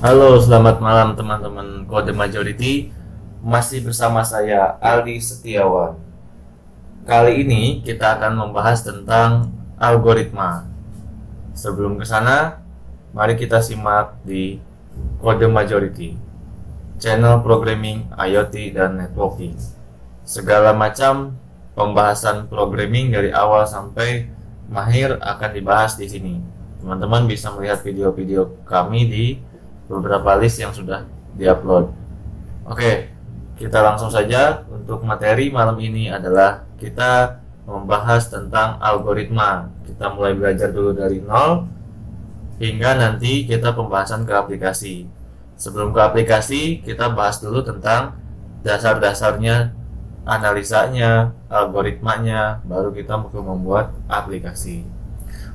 Halo, selamat malam teman-teman Kode Majority. Masih bersama saya Aldi Setiawan. Kali ini kita akan membahas tentang algoritma. Sebelum ke sana, mari kita simak di Kode Majority, channel programming, IoT, dan networking. Segala macam pembahasan programming dari awal sampai mahir akan dibahas di sini. Teman-teman bisa melihat video-video kami di beberapa list yang sudah diupload. Oke, kita langsung saja. Untuk materi malam ini adalah kita membahas tentang algoritma. Kita mulai belajar dulu dari nol hingga nanti kita pembahasan ke aplikasi. Sebelum ke aplikasi, kita bahas dulu tentang dasar-dasarnya, analisanya, algoritmanya, baru kita membuat aplikasi.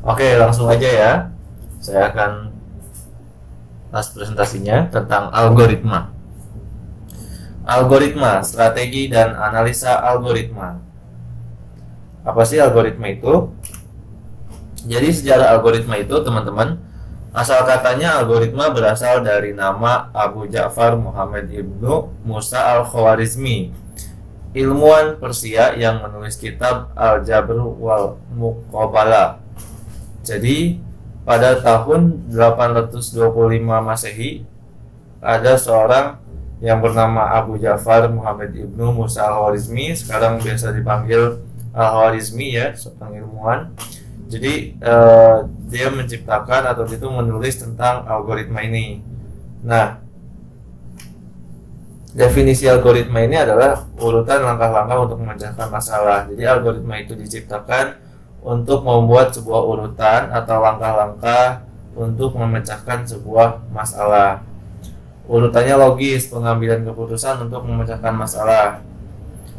Oke, langsung aja ya. Saya akan presentasinya tentang algoritma. Algoritma, strategi dan analisa algoritma. Apa sih algoritma itu? Jadi sejarah algoritma itu, teman-teman, asal katanya algoritma berasal dari nama Abu Ja'far Muhammad ibnu Musa al-Khwarizmi, ilmuwan Persia yang menulis kitab Al-Jabr wal Muqabalah. Jadi pada tahun 825 Masehi, ada seorang yang bernama Abu Ja'far Muhammad ibnu Musa al-Khwarizmi, sekarang biasa dipanggil al-Khwarizmi ya, seorang ilmuwan. Jadi dia menciptakan atau itu menulis tentang algoritma ini. Nah, definisi algoritma ini adalah urutan langkah-langkah untuk memecahkan masalah. Jadi algoritma itu diciptakan untuk membuat sebuah urutan atau langkah-langkah untuk memecahkan sebuah masalah. Urutannya logis, pengambilan keputusan untuk memecahkan masalah.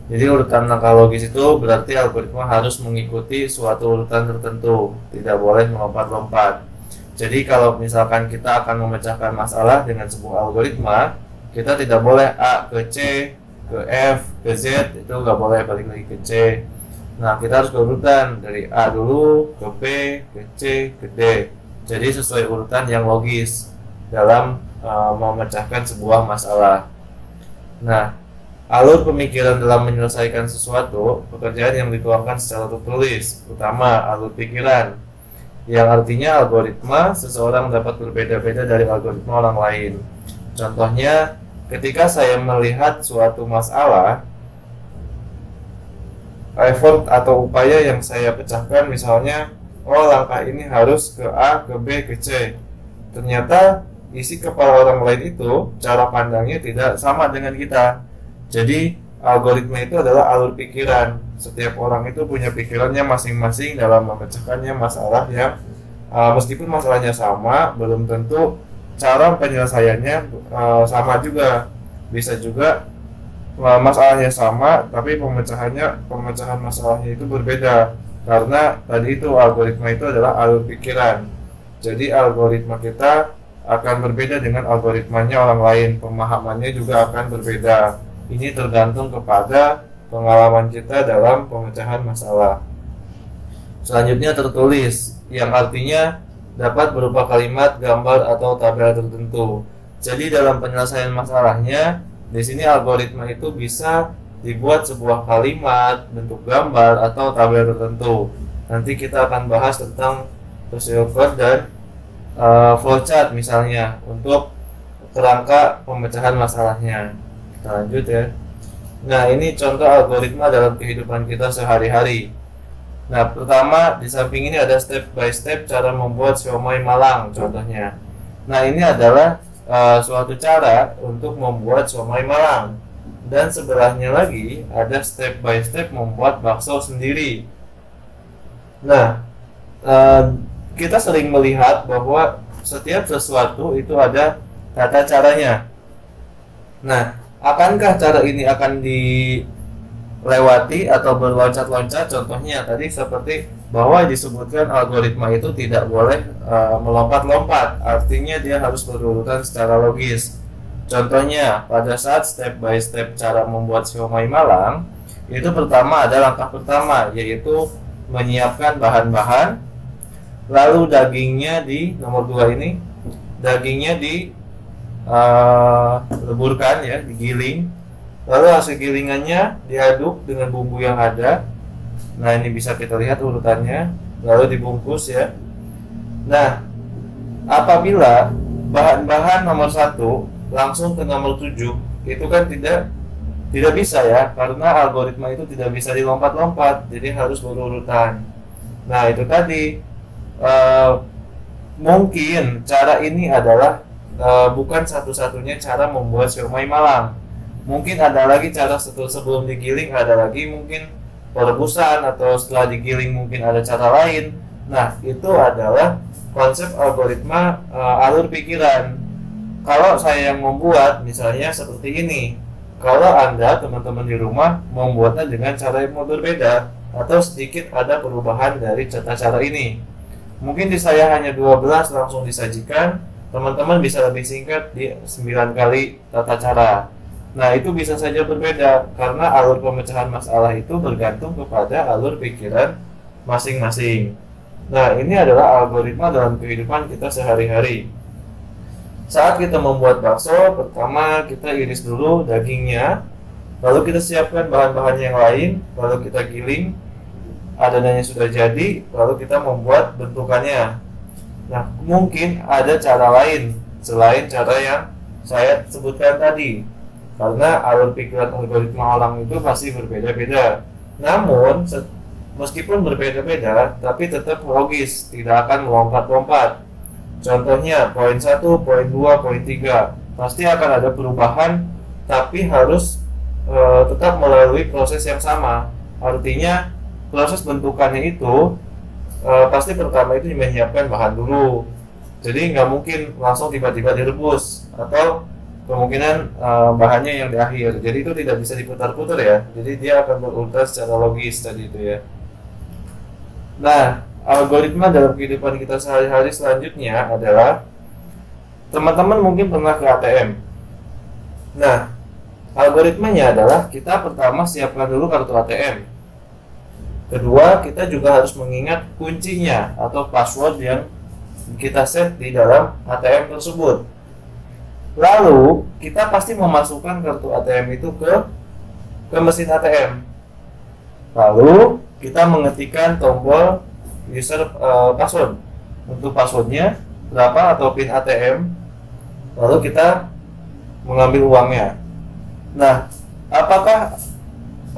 Jadi urutan langkah logis itu berarti algoritma harus mengikuti suatu urutan tertentu, tidak boleh melompat-lompat. Jadi kalau misalkan kita akan memecahkan masalah dengan sebuah algoritma, kita tidak boleh A ke C, ke F, ke Z, itu nggak boleh balik lagi ke C. Nah, kita harus berurutan dari A dulu, ke B, ke C, ke D. Jadi sesuai urutan yang logis dalam memecahkan sebuah masalah. Nah, alur pemikiran dalam menyelesaikan sesuatu pekerjaan yang dituangkan secara tertulis, utama alur pikiran, yang artinya algoritma seseorang dapat berbeda-beda dari algoritma orang lain. Contohnya, ketika saya melihat suatu masalah, effort atau upaya yang saya pecahkan, misalnya, oh langkah ini harus ke A, ke B, ke C. Ternyata isi kepala orang lain itu, cara pandangnya tidak sama dengan kita. Jadi algoritma itu adalah alur pikiran. Setiap orang itu punya pikirannya masing-masing dalam memecahkannya masalah yang meskipun masalahnya sama, belum tentu cara penyelesaiannya sama juga. Bisa juga masalahnya sama, tapi pemecahan masalahnya itu berbeda, karena tadi itu algoritma itu adalah alur pikiran. Jadi algoritma kita akan berbeda dengan algoritmanya orang lain, pemahamannya juga akan berbeda. Ini tergantung kepada pengalaman kita dalam pemecahan masalah. Selanjutnya tertulis, yang artinya dapat berupa kalimat, gambar, atau tabel tertentu. Jadi dalam penyelesaian masalahnya, di sini algoritma itu bisa dibuat sebuah kalimat, bentuk gambar, atau tabel tertentu. Nanti kita akan bahas tentang procedure code dan flowchart misalnya untuk kerangka pemecahan masalahnya. Kita lanjut ya. Nah, ini contoh algoritma dalam kehidupan kita sehari-hari. Nah, pertama di samping ini ada step by step cara membuat siomay Malang contohnya. Nah, ini adalah suatu cara untuk membuat siomay Malang, dan sebelahnya lagi ada step by step membuat bakso sendiri. Nah, kita sering melihat bahwa setiap sesuatu itu ada tata caranya. Nah, akankah cara ini akan dilewati atau berloncat-loncat? Contohnya tadi seperti bahwa disebutkan algoritma itu tidak boleh melompat-lompat, artinya dia harus berurutan secara logis. Contohnya pada saat step by step cara membuat siomay Malang, itu pertama ada langkah pertama, yaitu menyiapkan bahan-bahan. Lalu dagingnya di nomor 2 ini, dagingnya leburkan ya, digiling. Lalu hasil gilingannya diaduk dengan bumbu yang ada. Nah, ini bisa kita lihat urutannya, lalu dibungkus ya. Nah, apabila bahan-bahan nomor 1 langsung ke nomor 7, itu kan tidak bisa ya, karena algoritma itu tidak bisa dilompat-lompat, jadi harus berurutan. Nah, itu tadi mungkin cara ini adalah bukan satu-satunya cara membuat siomay malang. Mungkin ada lagi cara sebelum digiling, ada lagi mungkin perebusan, atau setelah digiling mungkin ada cara lain. Nah, itu adalah konsep algoritma alur pikiran. Kalau saya yang membuat misalnya seperti ini, kalau Anda teman-teman di rumah membuatnya dengan cara yang berbeda atau sedikit ada perubahan dari tata cara ini. Mungkin di saya hanya 12 langsung disajikan, teman-teman bisa lebih singkat di 9 kali tata cara. Nah, itu bisa saja berbeda karena alur pemecahan masalah itu bergantung kepada alur pikiran masing-masing. Nah, ini adalah algoritma dalam kehidupan kita sehari-hari. Saat kita membuat bakso, pertama kita iris dulu dagingnya, lalu kita siapkan bahan-bahan yang lain, lalu kita giling, adonannya sudah jadi, lalu kita membuat bentukannya. Nah, mungkin ada cara lain selain cara yang saya sebutkan tadi, karena alur pikiran algoritma orang itu pasti berbeda-beda. Namun, meskipun berbeda-beda, tapi tetap logis, tidak akan melompat-lompat. Contohnya, poin 1, poin 2, poin 3 pasti akan ada perubahan, tapi harus tetap melalui proses yang sama. Artinya, proses bentukannya itu pasti pertama itu menyiapkan bahan dulu. Jadi nggak mungkin langsung tiba-tiba direbus, atau kemungkinan bahannya yang di akhir. Jadi itu tidak bisa diputar-putar ya. Jadi dia akan berurutan secara logis tadi itu ya. Nah, algoritma dalam kehidupan kita sehari-hari selanjutnya adalah, teman-teman mungkin pernah ke ATM. Nah, algoritmanya adalah kita pertama siapkan dulu kartu ATM. Kedua, kita juga harus mengingat kuncinya atau password yang kita set di dalam ATM tersebut. Lalu, kita pasti memasukkan kartu ATM itu ke mesin ATM. Lalu, kita mengetikkan tombol user password. Untuk passwordnya berapa atau PIN ATM, lalu kita mengambil uangnya. Nah, apakah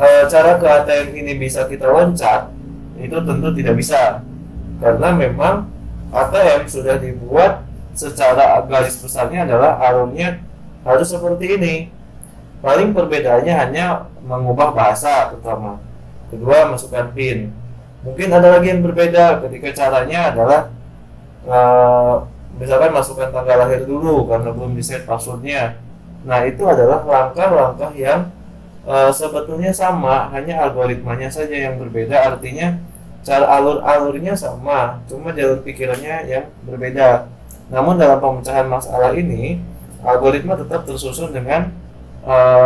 cara ke ATM ini bisa kita loncat? Itu tentu tidak bisa, karena memang ATM sudah dibuat secara garis besarnya adalah alurnya harus seperti ini. Paling perbedaannya hanya mengubah bahasa pertama. Kedua, masukkan PIN. Mungkin ada lagi yang berbeda ketika caranya adalah misalkan masukkan tanggal lahir dulu karena belum di-set passwordnya. Nah, itu adalah langkah-langkah yang sebetulnya sama, hanya algoritmanya saja yang berbeda. Artinya cara alur-alurnya sama, cuma jalur pikirannya yang berbeda. Namun dalam pemecahan masalah ini, algoritma tetap tersusun dengan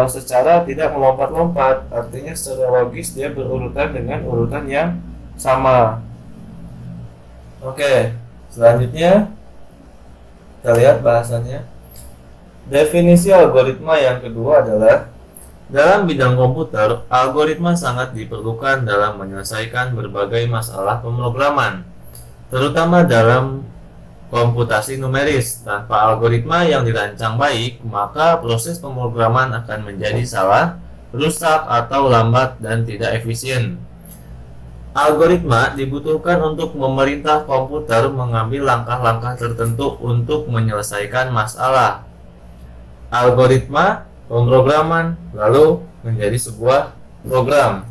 secara tidak melompat-lompat. Artinya secara logis dia berurutan dengan urutan yang sama. Oke, selanjutnya kita lihat bahasannya. Definisi algoritma yang kedua adalah, dalam bidang komputer, algoritma sangat diperlukan dalam menyelesaikan berbagai masalah pemrograman, terutama dalam komputasi numeris. Tanpa algoritma yang dirancang baik, maka proses pemrograman akan menjadi salah, rusak, atau lambat dan tidak efisien. Algoritma dibutuhkan untuk memerintah komputer mengambil langkah-langkah tertentu untuk menyelesaikan masalah. Algoritma pemrograman lalu menjadi sebuah program.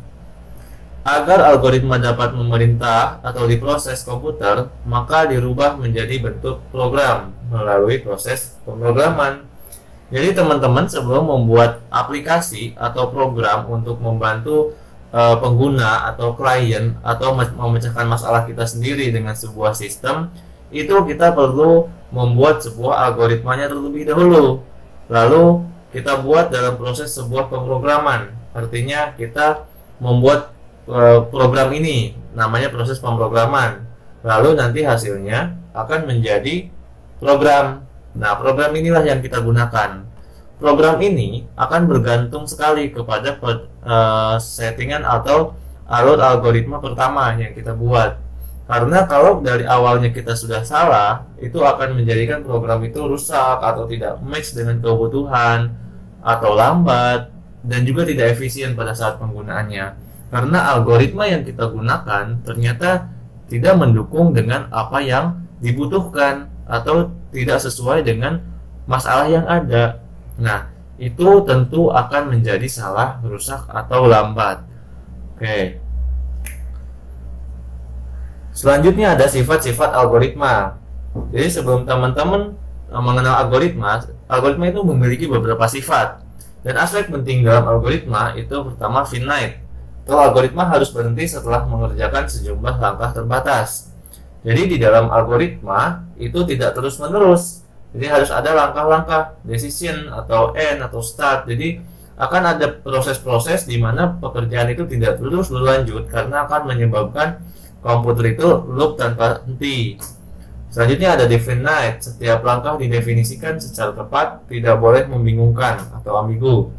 Agar algoritma dapat memerintah atau diproses komputer, maka dirubah menjadi bentuk program melalui proses pemrograman. Jadi teman-teman sebelum membuat aplikasi atau program untuk membantu pengguna atau klien atau memecahkan masalah kita sendiri dengan sebuah sistem, itu kita perlu membuat sebuah algoritmanya terlebih dahulu. Lalu kita buat dalam proses sebuah pemrograman. Artinya kita membuat program ini, namanya proses pemrograman. Lalu nanti hasilnya akan menjadi program. Nah, program inilah yang kita gunakan. Program ini akan bergantung sekali kepada settingan atau alur algoritma pertama yang kita buat. Karena kalau dari awalnya kita sudah salah, itu akan menjadikan program itu rusak atau tidak match dengan kebutuhan atau lambat dan juga tidak efisien pada saat penggunaannya. Karena algoritma yang kita gunakan ternyata tidak mendukung dengan apa yang dibutuhkan atau tidak sesuai dengan masalah yang ada. Nah, itu tentu akan menjadi salah, rusak, atau lambat. Oke. Selanjutnya ada sifat-sifat algoritma. Jadi sebelum teman-teman mengenal algoritma, algoritma itu memiliki beberapa sifat. Dan aspek penting dalam algoritma itu pertama finite. Atau algoritma harus berhenti setelah mengerjakan sejumlah langkah terbatas. Jadi di dalam algoritma itu tidak terus-menerus. Jadi harus ada langkah-langkah, decision atau end atau start. Jadi akan ada proses-proses di mana pekerjaan itu tidak terus berlanjut karena akan menyebabkan komputer itu loop tanpa henti. Selanjutnya ada definite. Setiap langkah didefinisikan secara tepat, tidak boleh membingungkan atau ambigu.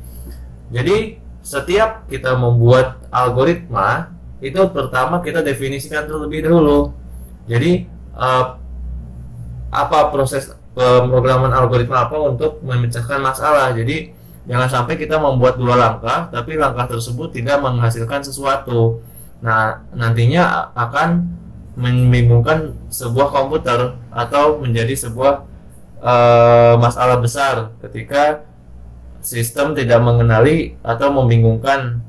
Jadi setiap kita membuat algoritma itu pertama kita definisikan terlebih dahulu. Jadi apa proses pemrograman algoritma apa untuk memecahkan masalah. Jadi jangan sampai kita membuat dua langkah tapi langkah tersebut tidak menghasilkan sesuatu. Nah, nantinya akan membingungkan sebuah komputer atau menjadi sebuah masalah besar ketika sistem tidak mengenali atau membingungkan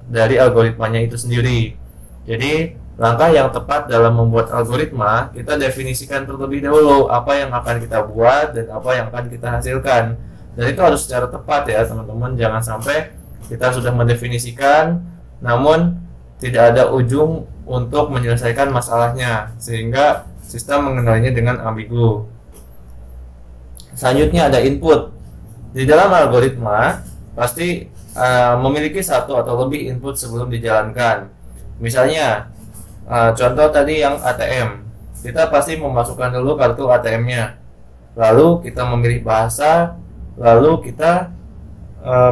dari algoritmanya itu sendiri. Jadi, langkah yang tepat dalam membuat algoritma, kita definisikan terlebih dahulu apa yang akan kita buat dan apa yang akan kita hasilkan. Dan itu harus secara tepat ya, teman-teman. Jangan sampai kita sudah mendefinisikan, namun tidak ada ujung untuk menyelesaikan masalahnya sehingga sistem mengenalinya dengan ambigu. Selanjutnya ada input. Di dalam algoritma pasti memiliki satu atau lebih input sebelum dijalankan. Misalnya contoh tadi yang ATM, kita pasti memasukkan dulu kartu ATM-nya, lalu kita memilih bahasa, lalu kita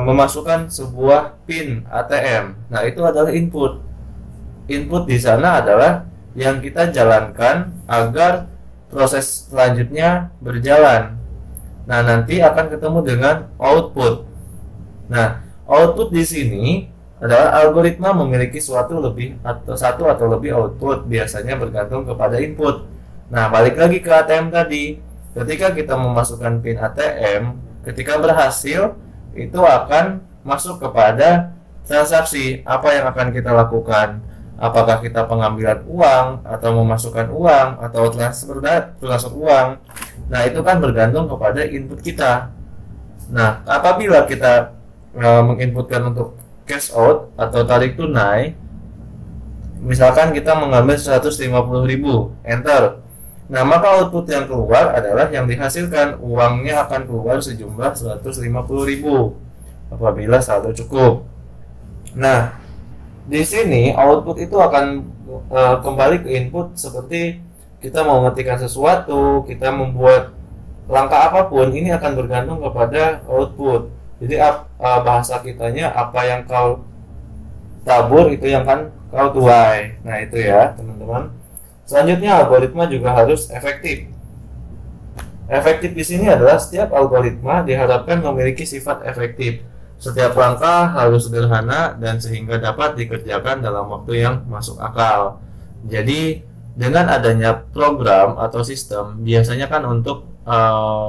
memasukkan sebuah PIN ATM. Nah, itu adalah input. Input di sana adalah yang kita jalankan agar proses selanjutnya berjalan. Nah, nanti akan ketemu dengan output. Nah, output di sini adalah algoritma memiliki satu atau lebih output, biasanya bergantung kepada input. Nah, balik lagi ke ATM tadi. Ketika kita memasukkan PIN ATM, ketika berhasil, itu akan masuk kepada transaksi. Apa yang akan kita lakukan? Apakah kita pengambilan uang atau memasukkan uang atau transfer uang? Nah, itu kan bergantung kepada input kita. Nah, apabila kita menginputkan untuk cash out atau tarik tunai, misalkan kita mengambil 150.000, enter. Nah, maka output yang keluar adalah yang dihasilkan. Uangnya akan keluar sejumlah 150.000 apabila saldo cukup. Nah, di sini output itu akan kembali ke input seperti kita mau mengetikkan sesuatu, kita membuat langkah apapun, ini akan bergantung kepada output. Jadi bahasa kitanya apa yang kau tabur itu yang akan kau tuai. Nah, itu ya, teman-teman. Selanjutnya algoritma juga harus efektif. Efektif di sini adalah setiap algoritma diharapkan memiliki sifat efektif. Setiap langkah harus sederhana dan sehingga dapat dikerjakan dalam waktu yang masuk akal. Jadi dengan adanya program atau sistem biasanya kan untuk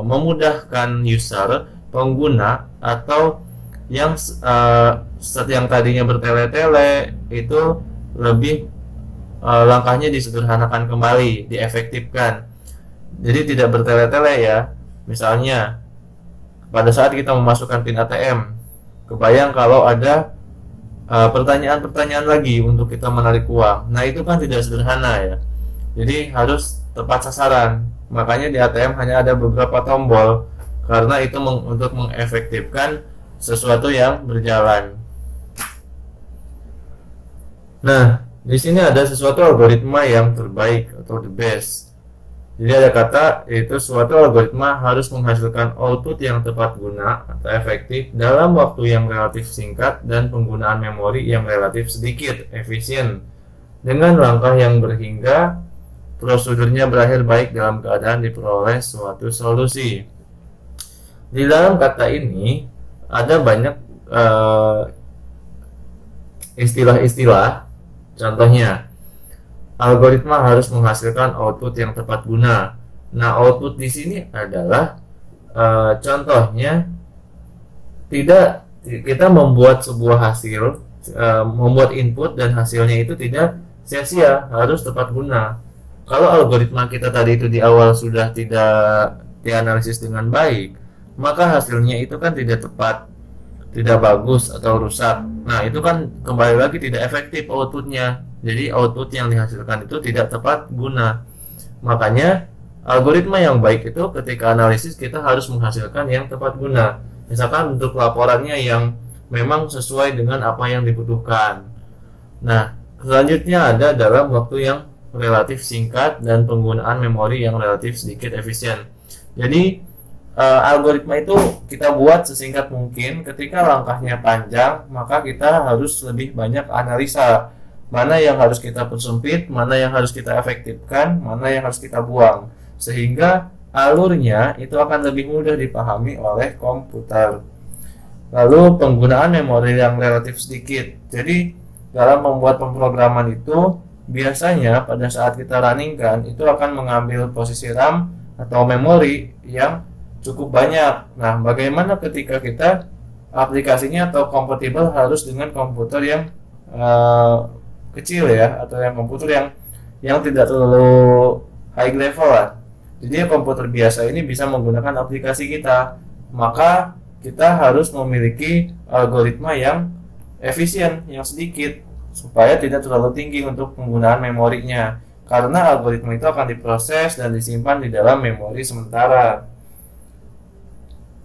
memudahkan user, pengguna atau yang tadinya bertele-tele itu lebih langkahnya disederhanakan kembali, diefektifkan. Jadi tidak bertele-tele ya. Misalnya pada saat kita memasukkan PIN ATM, kebayang kalau ada pertanyaan-pertanyaan lagi untuk kita menarik uang. Nah, itu kan tidak sederhana ya. Jadi harus tepat sasaran. Makanya di ATM hanya ada beberapa tombol karena itu untuk mengefektifkan sesuatu yang berjalan. Nah, di sini ada sesuatu algoritma yang terbaik atau the best. Jadi ada kata yaitu suatu algoritma harus menghasilkan output yang tepat guna atau efektif dalam waktu yang relatif singkat dan penggunaan memori yang relatif sedikit, efisien, dengan langkah yang berhingga prosedurnya berakhir baik dalam keadaan diperoleh suatu solusi. Di dalam kata ini ada banyak istilah-istilah. Contohnya, algoritma harus menghasilkan output yang tepat guna. Nah, output di sini adalah contohnya tidak kita membuat sebuah hasil, membuat input dan hasilnya itu tidak sia-sia, harus tepat guna. Kalau algoritma kita tadi itu di awal sudah tidak dianalisis dengan baik, maka hasilnya itu kan tidak tepat, tidak bagus atau rusak. Nah, itu kan kembali lagi tidak efektif outputnya. Jadi output yang dihasilkan itu tidak tepat guna. Makanya algoritma yang baik itu ketika analisis kita harus menghasilkan yang tepat guna. Misalkan untuk laporannya yang memang sesuai dengan apa yang dibutuhkan. Nah, selanjutnya ada dalam waktu yang relatif singkat dan penggunaan memori yang relatif sedikit efisien. Jadi algoritma itu kita buat sesingkat mungkin. Ketika langkahnya panjang, maka kita harus lebih banyak analisa. Mana yang harus kita persempit, mana yang harus kita efektifkan, mana yang harus kita buang. Sehingga alurnya itu akan lebih mudah dipahami oleh komputer. Lalu penggunaan memori yang relatif sedikit. Jadi dalam membuat pemrograman itu biasanya pada saat kita runningkan itu akan mengambil posisi RAM atau memori yang cukup banyak. Nah, bagaimana ketika kita aplikasinya atau kompatibel harus dengan komputer yang kecil ya, atau yang komputer yang tidak terlalu high level lah. Jadi komputer biasa ini bisa menggunakan aplikasi kita. Maka kita harus memiliki algoritma yang efisien, yang sedikit, supaya tidak terlalu tinggi untuk penggunaan memorinya. Karena algoritma itu akan diproses dan disimpan di dalam memori sementara.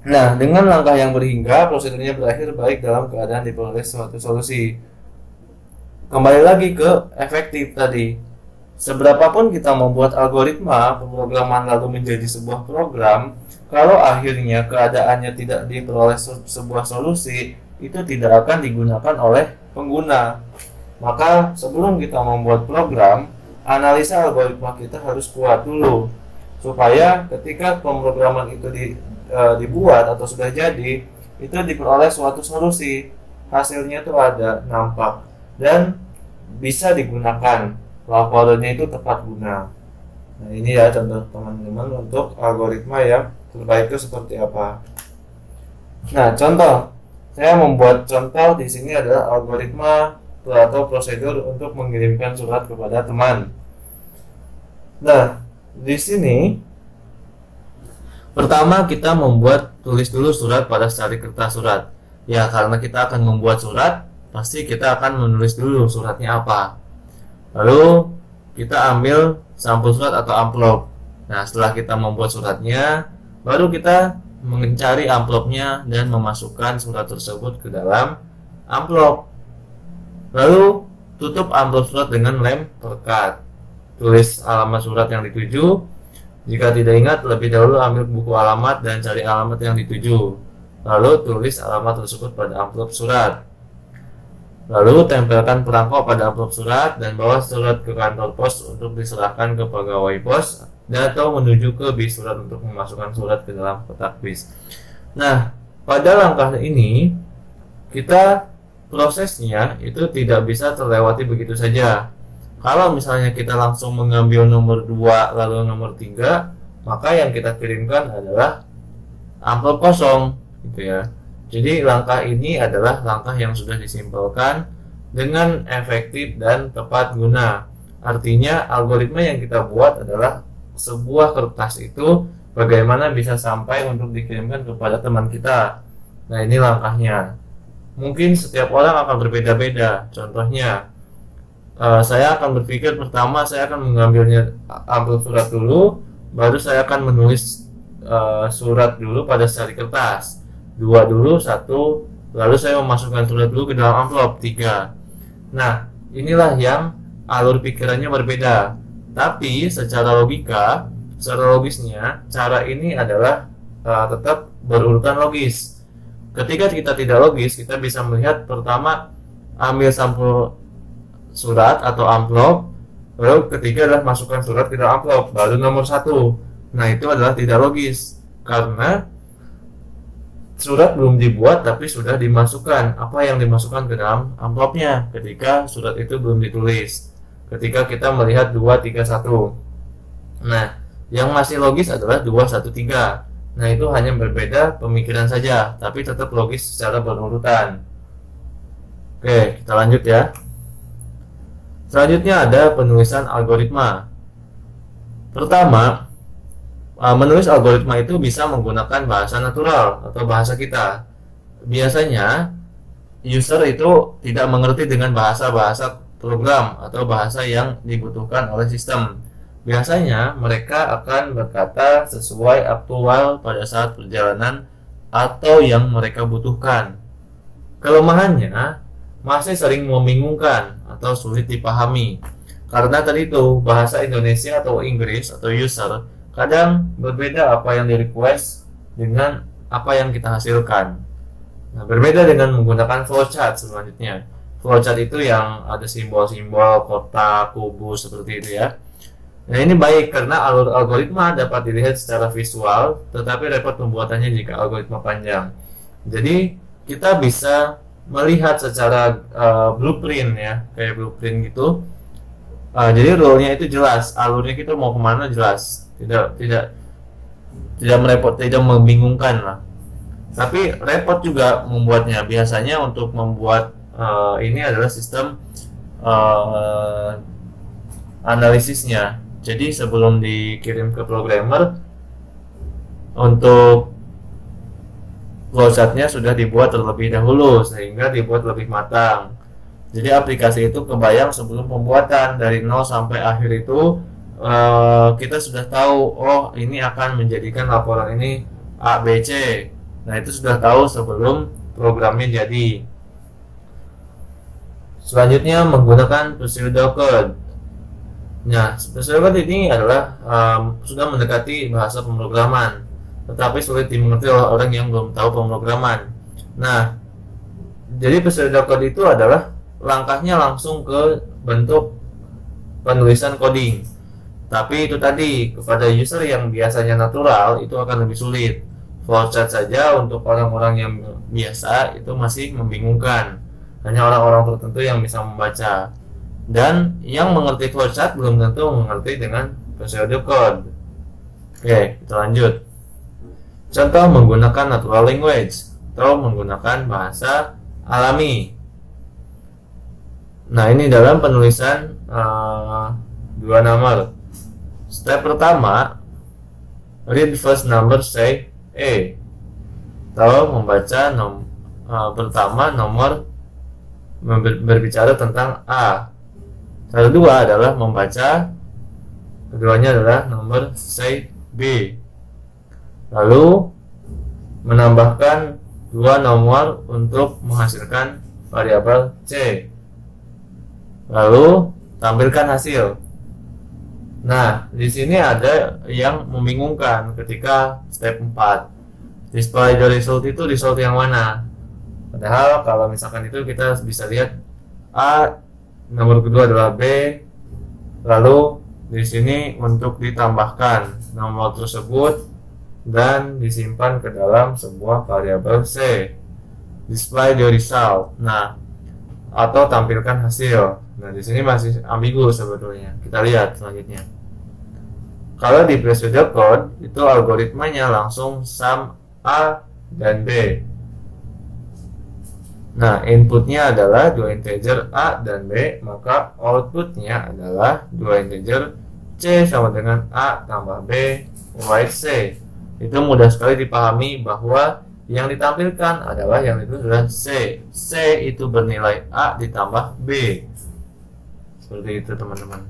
Nah, dengan langkah yang berhingga, prosedurnya berakhir baik dalam keadaan diperoleh suatu solusi. Kembali lagi ke efektif tadi. Seberapapun kita membuat algoritma pemrograman lalu menjadi sebuah program, kalau akhirnya keadaannya tidak diperoleh sebuah solusi, itu tidak akan digunakan oleh pengguna. Maka sebelum kita membuat program, analisa algoritma kita harus kuat dulu, supaya ketika pemrograman itu dibuat atau sudah jadi, itu diperoleh suatu solusi, hasilnya itu ada, nampak, dan bisa digunakan, laporannya itu tepat guna. Nah, ini ya contoh teman-teman untuk algoritma yang terbaik itu seperti apa. Nah, contoh, saya membuat contoh di sini adalah algoritma atau prosedur untuk mengirimkan surat kepada teman. Nah, di sini pertama kita tulis dulu surat pada secari kertas surat. Ya, karena kita akan membuat surat, pasti kita akan menulis dulu suratnya apa. Lalu kita ambil sampul surat atau amplop. Nah, setelah kita membuat suratnya, baru kita mencari amplopnya dan memasukkan surat tersebut ke dalam amplop. Lalu tutup amplop surat dengan lem perekat. Tulis alamat surat yang dituju. Jika tidak ingat, lebih dahulu ambil buku alamat dan cari alamat yang dituju. Lalu tulis alamat tersebut pada amplop surat. Lalu tempelkan perangko pada amplop surat dan bawa surat ke kantor pos untuk diserahkan ke pegawai pos dan atau menuju ke bis surat untuk memasukkan surat ke dalam kotak bis. Nah, pada langkah ini kita prosesnya itu tidak bisa terlewati begitu saja. Kalau misalnya kita langsung mengambil nomor 2 lalu nomor 3, maka yang kita kirimkan adalah amplop kosong gitu ya. Jadi langkah ini adalah langkah yang sudah disimpulkan dengan efektif dan tepat guna. Artinya algoritma yang kita buat adalah sebuah kertas itu bagaimana bisa sampai untuk dikirimkan kepada teman kita. Nah, ini langkahnya. Mungkin setiap orang akan berbeda-beda. Contohnya, saya akan berpikir pertama saya akan mengambilnya amplop surat dulu, baru saya akan menulis surat dulu pada secari kertas. 2 dulu, 1, lalu saya memasukkan surat dulu ke dalam amplop 3. Nah, inilah yang alur pikirannya berbeda. Tapi secara logika, secara logisnya, cara ini adalah tetap berurutan logis. Ketika kita tidak logis, kita bisa melihat pertama ambil sampul surat atau amplop, lalu ketiga adalah masukkan surat ke dalam amplop, baru nomor 1. Nah, itu adalah tidak logis karena surat belum dibuat tapi sudah dimasukkan. Apa yang dimasukkan ke dalam amplopnya ketika surat itu belum ditulis? Ketika kita melihat 2, 3, 1. Nah, yang masih logis adalah 2, 1, 3. Nah, itu hanya berbeda pemikiran saja, tapi tetap logis secara berurutan. Oke, kita lanjut ya. Selanjutnya ada penulisan algoritma. Pertama, menulis algoritma itu bisa menggunakan bahasa natural atau bahasa kita. Biasanya, user itu tidak mengerti dengan bahasa-bahasa program atau bahasa yang dibutuhkan oleh sistem. Biasanya mereka akan berkata sesuai aktual pada saat perjalanan atau yang mereka butuhkan. Kelemahannya masih sering membingungkan atau sulit dipahami. Karena tadi itu bahasa Indonesia atau Inggris atau user kadang berbeda apa yang di request dengan apa yang kita hasilkan. Nah, berbeda dengan menggunakan flowchart selanjutnya. Flowchart itu yang ada simbol-simbol kotak, kubus seperti itu ya. Nah, ini baik karena alur algoritma dapat dilihat secara visual, tetapi repot pembuatannya jika algoritma panjang. Jadi kita bisa melihat secara blueprint ya, kayak blueprint gitu. Jadi rule-nya itu jelas, alurnya kita mau kemana jelas, tidak merepot, tidak membingungkan lah. Tapi repot juga membuatnya. Biasanya untuk membuat ini adalah sistem analisisnya. Jadi sebelum dikirim ke programmer, untuk flowchartnya sudah dibuat terlebih dahulu sehingga dibuat lebih matang. Jadi aplikasi itu kebayang sebelum pembuatan dari 0 sampai akhir itu kita sudah tahu, oh ini akan menjadikan laporan ini A, B, C. Nah, itu sudah tahu sebelum programnya jadi. Selanjutnya menggunakan pseudocode. Nah, pseudocode ini adalah sudah mendekati bahasa pemrograman, tetapi sulit dimengerti oleh orang yang belum tahu pemrograman. Nah, jadi pseudocode itu adalah langkahnya langsung ke bentuk penulisan coding. Tapi itu tadi, kepada user yang biasanya natural itu akan lebih sulit. Flowchart saja untuk orang-orang yang biasa itu masih membingungkan. Hanya orang-orang tertentu yang bisa membaca. Dan yang mengerti flowchart belum tentu mengerti dengan pseudocode. Oke, kita lanjut. Contoh menggunakan natural language atau menggunakan bahasa alami. Nah, ini dalam penulisan 2 nomor. Step pertama, read first number say A. Atau membaca pertama nomor berbicara tentang A. Cara kedua adalah membaca, keduanya adalah nomor say B. Lalu menambahkan 2 nomor untuk menghasilkan variabel C. Lalu tampilkan hasil. Nah, di sini ada yang membingungkan ketika step 4. Display the result itu result yang mana? Padahal kalau misalkan itu kita bisa lihat A, nomor kedua adalah B. Lalu di sini untuk ditambahkan nomor tersebut dan disimpan ke dalam sebuah variabel C. Display the result. Nah, atau tampilkan hasil. Nah, di sini masih ambigu sebetulnya. Kita lihat selanjutnya. Kalau di pseudocode itu algoritmanya langsung sum A dan B. Nah, inputnya adalah 2 integer A dan B, maka outputnya adalah 2 integer C sama dengan A tambah B write C. Itu mudah sekali dipahami bahwa yang ditampilkan adalah yang itu adalah C. C itu bernilai A ditambah B. Seperti itu, teman-teman.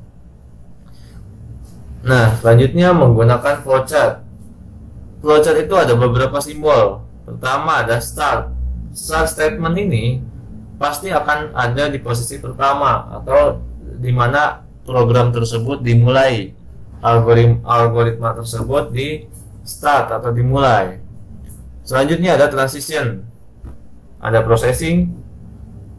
Nah, selanjutnya menggunakan flowchart. Flowchart itu ada beberapa simbol. Pertama ada start. Start statement ini pasti akan ada di posisi pertama atau di mana program tersebut dimulai. algoritma tersebut di start atau dimulai. Selanjutnya ada transition, ada processing,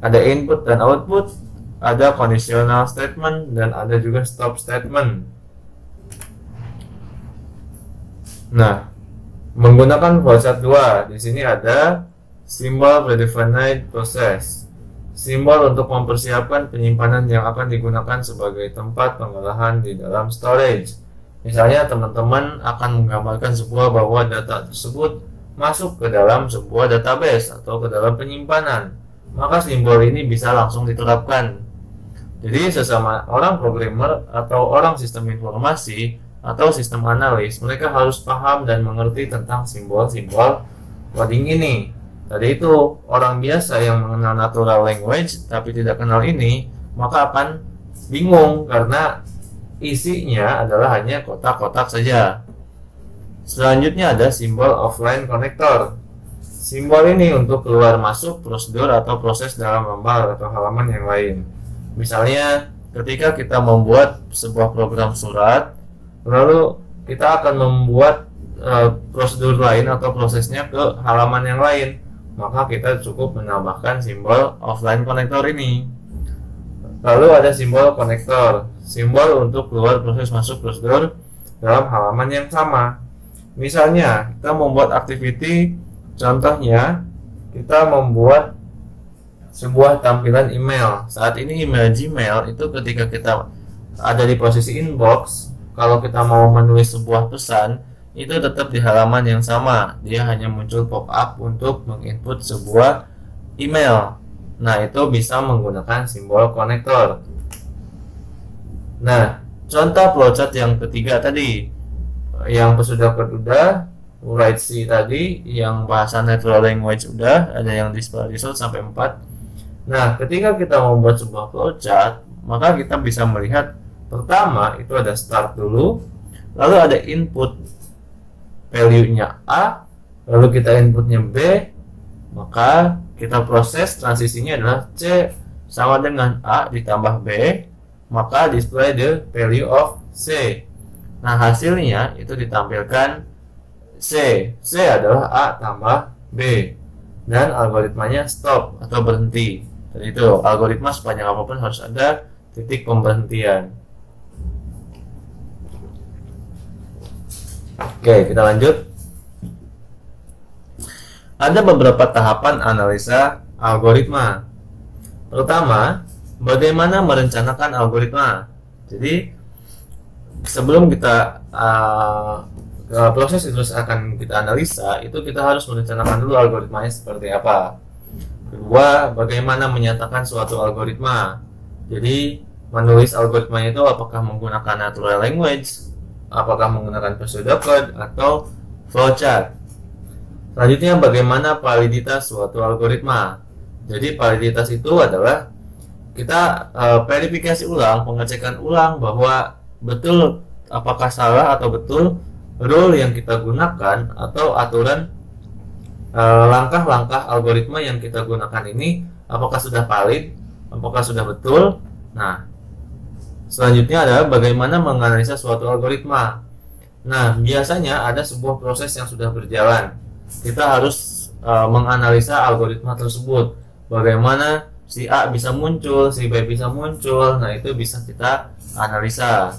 ada input dan output, ada conditional statement, dan ada juga stop statement. Nah, menggunakan flowchart 2, di sini ada simbol predefined process, simbol untuk mempersiapkan penyimpanan yang akan digunakan sebagai tempat pengolahan di dalam storage. Misalnya teman-teman akan menggambarkan sebuah bahwa data tersebut masuk ke dalam sebuah database atau ke dalam penyimpanan, maka simbol ini bisa langsung diterapkan. Jadi sesama orang programmer atau orang sistem informasi atau sistem analis, mereka harus paham dan mengerti tentang simbol-simbol coding ini. Tadi itu orang biasa yang mengenal natural language tapi tidak kenal ini, maka akan bingung karena isinya adalah hanya kotak-kotak saja. Selanjutnya ada simbol offline connector. Simbol ini untuk keluar masuk prosedur atau proses dalam lembar atau halaman yang lain. Misalnya ketika kita membuat sebuah program surat, lalu kita akan membuat prosedur lain atau prosesnya ke halaman yang lain, maka kita cukup menambahkan simbol offline connector ini. Lalu ada simbol konektor, simbol untuk keluar proses masuk prosedur dalam halaman yang sama. Misalnya kita membuat activity, contohnya kita membuat sebuah tampilan email. Saat ini email Gmail itu ketika kita ada di posisi inbox, kalau kita mau menulis sebuah pesan itu tetap di halaman yang sama, dia hanya muncul pop-up untuk menginput sebuah email. Nah, itu bisa menggunakan simbol konektor. Nah, contoh flowchart yang ketiga tadi, yang sudah kedua, write C tadi, yang bahasa natural language udah, ada yang display result sampai 4. Nah, ketika kita membuat sebuah flowchart, maka kita bisa melihat pertama itu ada start dulu, lalu ada input value-nya A, lalu kita inputnya B, maka kita proses transisinya adalah C sama dengan A ditambah B, maka display the value of C. Nah, hasilnya itu ditampilkan C. C adalah A tambah B. Dan algoritmanya stop atau berhenti. Jadi itu algoritma sepanjang apapun harus ada titik pemberhentian. Oke, kita lanjut. Ada beberapa tahapan analisa algoritma. Pertama, bagaimana merencanakan algoritma. Jadi sebelum kita proses itu akan kita analisa, itu kita harus merencanakan dulu algoritmanya seperti apa. Kedua, bagaimana menyatakan suatu algoritma. Jadi menulis algoritmanya itu apakah menggunakan natural language, apakah menggunakan pseudocode atau flowchart. Selanjutnya, bagaimana validitas suatu algoritma. Jadi validitas itu adalah kita verifikasi ulang, pengecekan ulang bahwa betul apakah salah atau betul rule yang kita gunakan atau aturan langkah-langkah algoritma yang kita gunakan ini apakah sudah valid, apakah sudah betul. Nah, selanjutnya adalah bagaimana menganalisa suatu algoritma. Nah, biasanya ada sebuah proses yang sudah berjalan. Kita harus menganalisa algoritma tersebut. Bagaimana si A bisa muncul, si B bisa muncul. Nah, itu bisa kita analisa.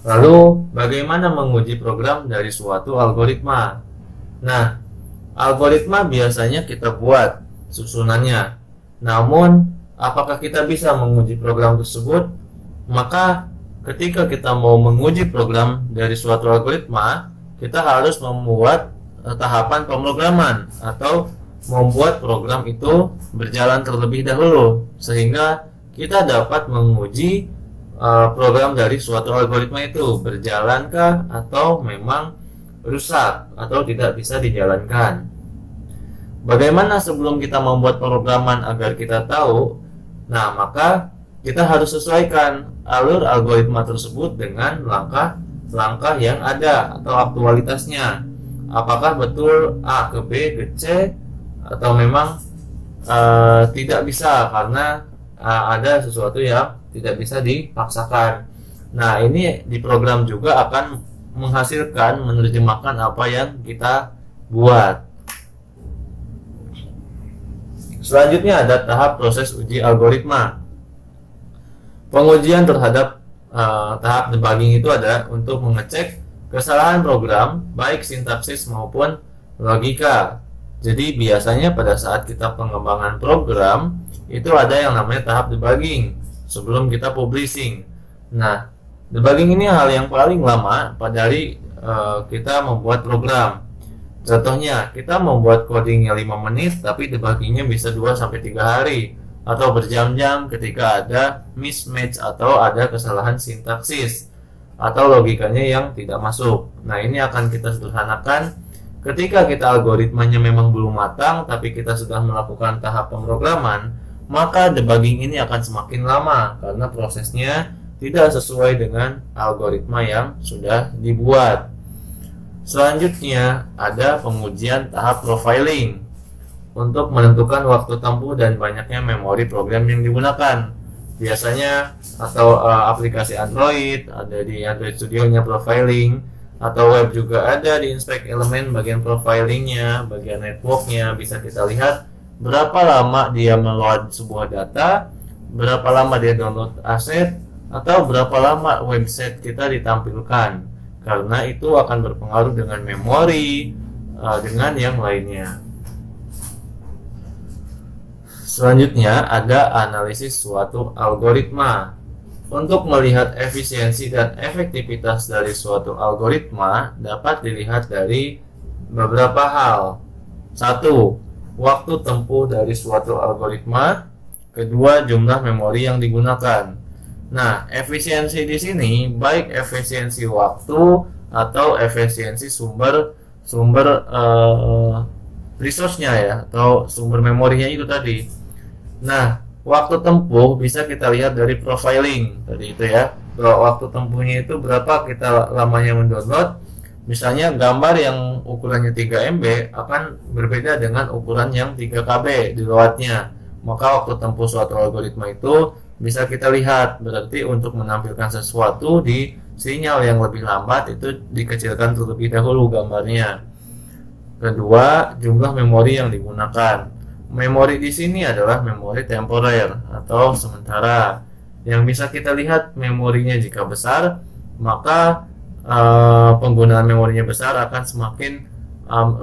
Lalu, bagaimana menguji program dari suatu algoritma? Nah, algoritma biasanya kita buat susunannya. Namun, apakah kita bisa menguji program tersebut? Maka, ketika kita mau menguji program dari suatu algoritma, kita harus membuat tahapan pemrograman atau membuat program itu berjalan terlebih dahulu, sehingga kita dapat menguji program dari suatu algoritma itu berjalankah atau memang rusak atau tidak bisa dijalankan. Bagaimana sebelum kita membuat pemrograman agar kita tahu? Nah, maka kita harus sesuaikan alur algoritma tersebut dengan langkah-langkah yang ada atau aktualitasnya. Apakah betul A ke B ke C atau memang tidak bisa karena ada sesuatu yang tidak bisa dipaksakan. Nah, ini di program juga akan menghasilkan, menerjemahkan apa yang kita buat. Selanjutnya ada tahap proses uji algoritma. Pengujian terhadap tahap debugging itu ada untuk mengecek kesalahan program, baik sintaksis maupun logika. Jadi biasanya pada saat kita pengembangan program, itu ada yang namanya tahap debugging sebelum kita publishing. Nah, debugging ini hal yang paling lama dari kita membuat program. Contohnya, kita membuat codingnya 5 menit, tapi debuggingnya bisa 2-3 hari atau berjam-jam ketika ada mismatch atau ada kesalahan sintaksis atau logikanya yang tidak masuk. Nah, ini akan kita sederhanakan ketika kita algoritmanya memang belum matang, tapi kita sudah melakukan tahap pemrograman, maka debugging ini akan semakin lama karena prosesnya tidak sesuai dengan algoritma yang sudah dibuat. Selanjutnya ada pengujian tahap profiling untuk menentukan waktu tempuh dan banyaknya memori program yang digunakan. Biasanya atau aplikasi Android ada di Android Studio-nya profiling, atau web juga ada di Inspect Element bagian profilingnya, bagian networknya bisa kita lihat berapa lama dia meload sebuah data, berapa lama dia download aset, atau berapa lama website kita ditampilkan, karena itu akan berpengaruh dengan memori, dengan yang lainnya. Selanjutnya ada analisis suatu algoritma. Untuk melihat efisiensi dan efektivitas dari suatu algoritma dapat dilihat dari beberapa hal. 1. Waktu tempuh dari suatu algoritma. 2. Jumlah memori yang digunakan. Nah, efisiensi di sini baik efisiensi waktu atau efisiensi sumber resource-nya ya, atau sumber memorinya itu tadi. Nah, waktu tempuh bisa kita lihat dari profiling tadi itu ya. Waktu tempuhnya itu berapa kita lamanya mendownload. Misalnya gambar yang ukurannya 3 MB akan berbeda dengan ukuran yang 3 KB di loadnya. Maka waktu tempuh suatu algoritma itu bisa kita lihat, berarti untuk menampilkan sesuatu di sinyal yang lebih lambat itu dikecilkan terlebih dahulu gambarnya. Kedua, jumlah memori yang digunakan. Memori di sini adalah memori temporer atau sementara. Yang bisa kita lihat memorinya jika besar, maka penggunaan memorinya besar akan semakin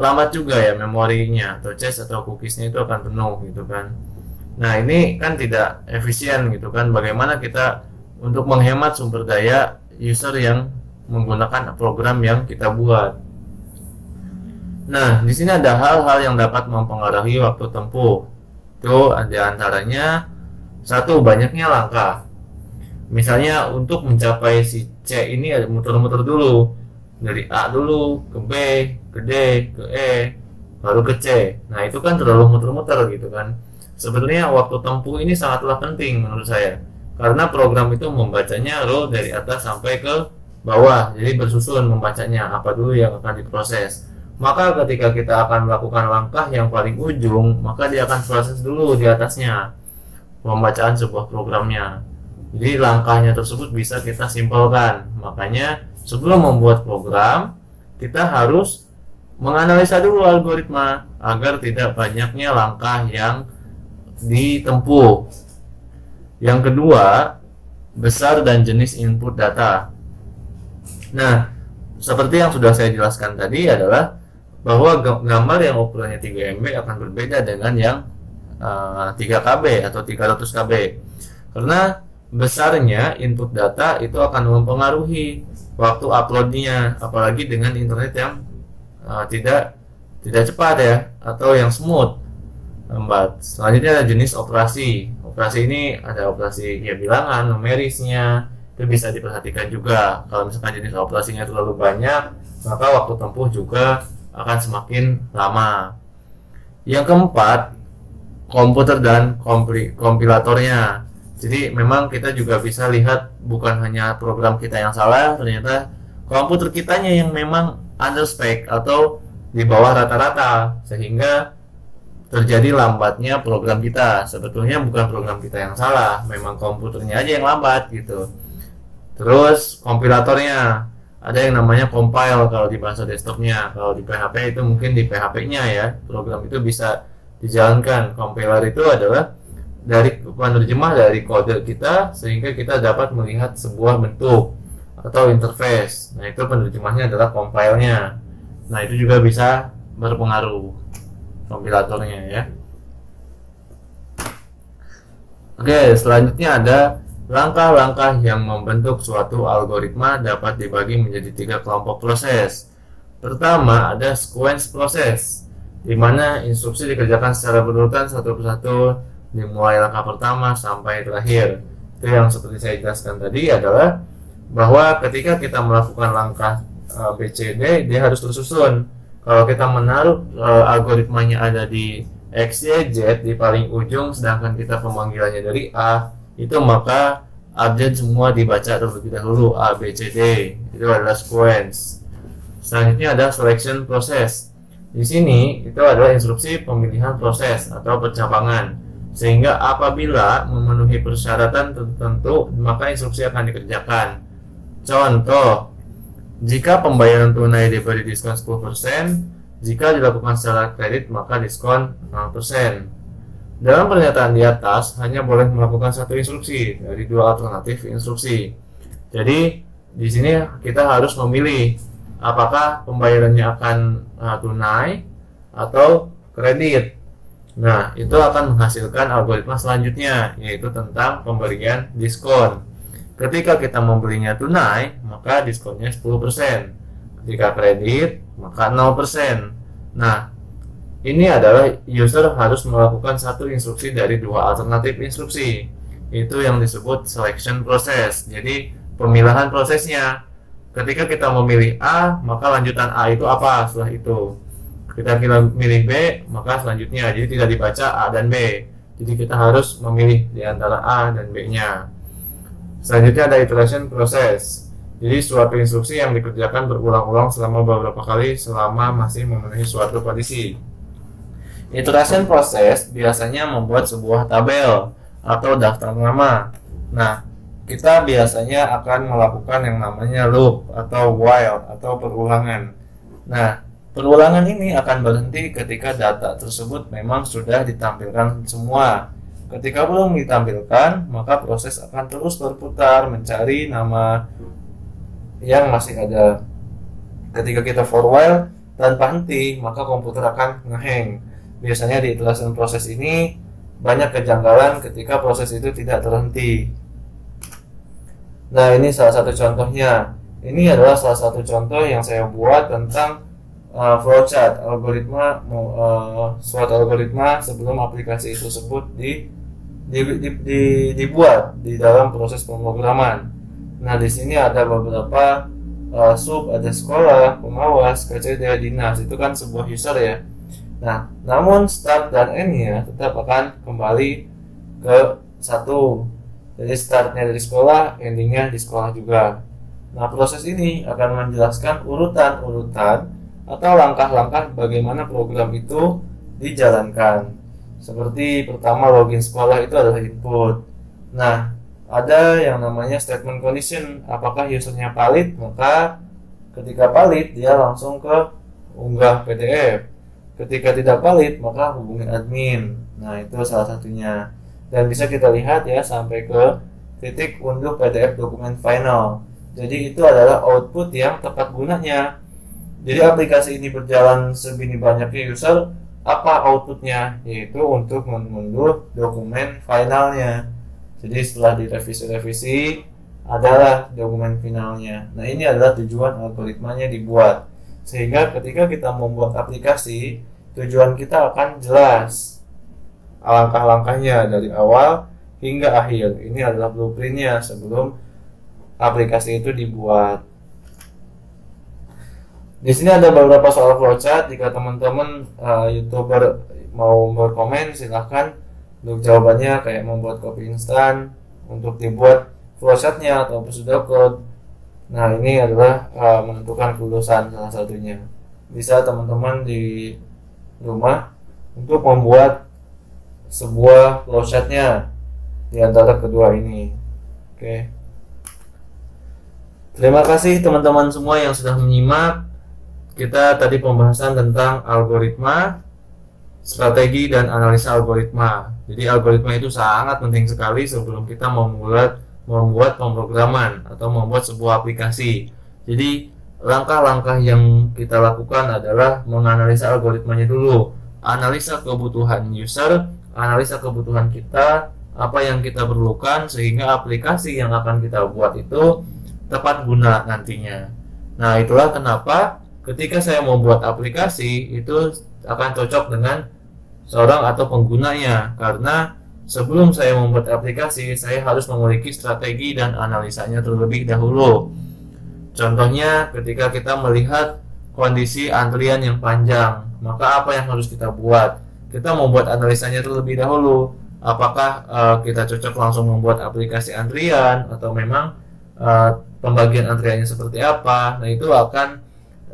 lambat juga ya memorinya, atau cache atau cookiesnya itu akan penuh gitu kan. Nah, ini kan tidak efisien gitu kan. Bagaimana kita untuk menghemat sumber daya user yang menggunakan program yang kita buat. Nah, di sini ada hal-hal yang dapat mempengaruhi waktu tempuh. Itu ada antaranya 1. Banyaknya langkah. Misalnya untuk mencapai si C ini ada muter-muter dulu. Dari A dulu ke B, ke D, ke E, baru ke C. Nah, itu kan terlalu muter-muter gitu kan. Sebenarnya waktu tempuh ini sangatlah penting menurut saya, karena program itu membacanya row dari atas sampai ke bawah, jadi bersusun membacanya apa dulu yang akan diproses. Maka ketika kita akan melakukan langkah yang paling ujung, maka dia akan proses dulu di atasnya pembacaan sebuah programnya. Jadi langkahnya tersebut bisa kita simpelkan. Makanya sebelum membuat program, kita harus menganalisa dulu algoritma agar tidak banyaknya langkah yang ditempuh. Yang kedua, besar dan jenis input data. Nah, seperti yang sudah saya jelaskan tadi adalah bahwa gambar yang ukurannya 3 MB akan berbeda dengan yang 3 KB atau 300 KB. Karena besarnya input data itu akan mempengaruhi waktu uploadnya, apalagi dengan internet yang tidak cepat ya, atau yang smooth, lambat. Selanjutnya ada jenis operasi. Operasi ini ada operasi ya bilangan, numerisnya, itu bisa diperhatikan juga. Kalau misalkan jenis operasinya terlalu banyak, maka waktu tempuh juga akan semakin lama. Yang keempat, komputer dan kompilatornya. Jadi memang kita juga bisa lihat bukan hanya program kita yang salah, ternyata komputer kitanya yang memang under spec atau di bawah rata-rata, sehingga terjadi lambatnya program kita. Sebetulnya bukan program kita yang salah, memang komputernya aja yang lambat gitu. Terus kompilatornya, ada yang namanya compile kalau di bahasa desktopnya. Kalau di PHP itu mungkin di PHP-nya ya, program itu bisa dijalankan. Compiler itu adalah dari penerjemah dari kode kita sehingga kita dapat melihat sebuah bentuk atau interface. Nah, itu penerjemahnya adalah compile-nya. Nah, itu juga bisa berpengaruh kompilatornya ya. Oke, selanjutnya ada langkah-langkah yang membentuk suatu algoritma dapat dibagi menjadi 3 kelompok proses. Pertama, ada sequence proses, di mana instruksi dikerjakan secara berurutan satu persatu dimulai langkah pertama sampai terakhir. Itu yang seperti saya jelaskan tadi adalah bahwa ketika kita melakukan langkah B, C, D, dia harus tersusun. Kalau kita menaruh algoritmanya ada di X, Y, Z di paling ujung, sedangkan kita pemanggilannya dari A, itu maka update semua dibaca terlebih dahulu A, B, C, D. Itu adalah sequence. Selanjutnya ada selection process. Di sini itu adalah instruksi pemilihan proses atau pencabangan. Sehingga apabila memenuhi persyaratan tertentu, maka instruksi akan dikerjakan. Contoh, jika pembayaran tunai diberi diskon 10%, jika dilakukan secara kredit maka diskon 0%. Dalam pernyataan di atas hanya boleh melakukan satu instruksi dari 2 alternatif instruksi. Jadi di sini kita harus memilih apakah pembayarannya akan tunai atau kredit. Nah, itu akan menghasilkan algoritma selanjutnya, yaitu tentang pemberian diskon. Ketika kita membelinya tunai, maka diskonnya 10%. Ketika kredit, maka 0%. Nah, ini adalah user harus melakukan satu instruksi dari 2 alternatif instruksi. Itu yang disebut selection process. Jadi, pemilahan prosesnya. Ketika kita memilih A, maka lanjutan A itu apa setelah itu? Kita milih B, maka selanjutnya. Jadi tidak dibaca A dan B. Jadi kita harus memilih di antara A dan B-nya. Selanjutnya ada iteration process. Jadi suatu instruksi yang dikerjakan berulang-ulang selama beberapa kali selama masih memenuhi suatu kondisi. Iteration process biasanya membuat sebuah tabel atau daftar nama. Nah, kita biasanya akan melakukan yang namanya loop atau while atau perulangan. Nah, perulangan ini akan berhenti ketika data tersebut memang sudah ditampilkan semua. Ketika belum ditampilkan, maka proses akan terus berputar mencari nama yang masih ada. Ketika kita for while tanpa henti, maka komputer akan ngehang. Biasanya di iteration proses ini banyak kejanggalan ketika proses itu tidak terhenti. Nah, ini salah satu contohnya. Ini adalah salah satu contoh yang saya buat tentang flowchart algoritma, suatu algoritma sebelum aplikasi tersebut dibuat di dalam proses pemrograman. Nah, di sini ada beberapa sub, ada sekolah, pengawas, KCD, dinas. Itu kan sebuah user ya. Nah, namun start dan end-nya tetap akan kembali ke satu. Jadi startnya dari sekolah, endingnya di sekolah juga. Nah, proses ini akan menjelaskan urutan-urutan atau langkah-langkah bagaimana program itu dijalankan. Seperti pertama, login sekolah itu adalah input. Nah, ada yang namanya statement condition. Apakah usernya valid? Maka ketika valid dia langsung ke unggah PDF. Ketika tidak valid maka hubungi admin. Nah, itu salah satunya. Dan bisa kita lihat ya sampai ke titik unduh PDF dokumen final. Jadi itu adalah output yang tepat gunanya. Jadi aplikasi ini berjalan segini banyaknya user, apa outputnya? Yaitu untuk mengunduh dokumen finalnya. Jadi setelah direvisi-revisi adalah dokumen finalnya. Nah, ini adalah tujuan algoritmanya dibuat. Sehingga ketika kita membuat aplikasi, tujuan kita akan jelas. Langkah-langkahnya dari awal hingga akhir. Ini adalah blueprintnya sebelum aplikasi itu dibuat. Di sini ada beberapa soal flowchart. Jika teman-teman YouTuber mau berkomen, silahkan. Untuk jawabannya kayak membuat copy instan untuk dibuat flowchartnya atau prosedur code. Nah, ini adalah menentukan kelulusan salah satunya. Bisa teman-teman di rumah untuk membuat sebuah flowchartnya di antara kedua ini. Oke. Terima kasih teman-teman semua yang sudah menyimak. Kita tadi pembahasan tentang algoritma, strategi, dan analisa algoritma. Jadi algoritma itu sangat penting sekali sebelum kita membuat pemrograman atau membuat sebuah aplikasi. Jadi langkah-langkah yang kita lakukan adalah menganalisa algoritmanya dulu, analisa kebutuhan user, analisa kebutuhan kita, apa yang kita perlukan, sehingga aplikasi yang akan kita buat itu tepat guna nantinya. Nah, itulah kenapa ketika saya membuat aplikasi itu akan cocok dengan seorang atau penggunanya, karena sebelum saya membuat aplikasi saya harus memiliki strategi dan analisanya terlebih dahulu. Contohnya ketika kita melihat kondisi antrian yang panjang, maka apa yang harus kita buat? Kita membuat analisanya terlebih dahulu. Apakah kita cocok langsung membuat aplikasi antrian atau memang pembagian antriannya seperti apa? Nah, itu akan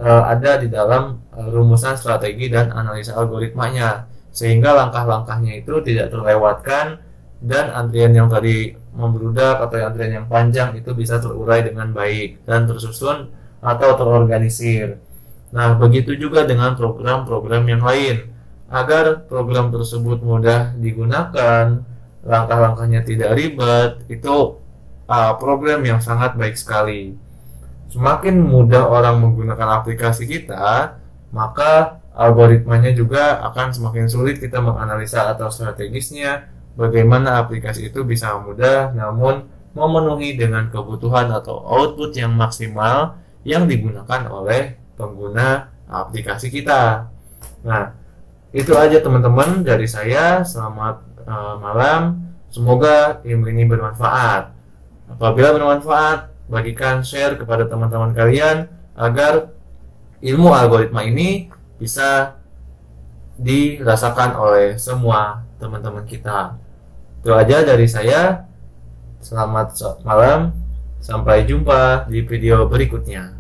ada di dalam rumusan strategi dan analisa algoritmanya, sehingga langkah-langkahnya itu tidak terlewatkan dan antrian yang tadi membludak atau antrian yang panjang itu bisa terurai dengan baik dan tersusun atau terorganisir. Nah, begitu juga dengan program-program yang lain. Agar program tersebut mudah digunakan, langkah-langkahnya tidak ribet, itu program yang sangat baik sekali. Semakin mudah orang menggunakan aplikasi kita, maka algoritmanya juga akan semakin sulit kita menganalisa atau strategisnya, bagaimana aplikasi itu bisa mudah namun memenuhi dengan kebutuhan atau output yang maksimal yang digunakan oleh pengguna aplikasi kita. Nah, itu aja teman-teman dari saya. Selamat malam. Semoga ilmu ini bermanfaat. Apabila bermanfaat, bagikan, share kepada teman-teman kalian agar ilmu algoritma ini bisa dirasakan oleh semua teman-teman kita. Itu aja dari saya. Selamat malam. Sampai jumpa di video berikutnya.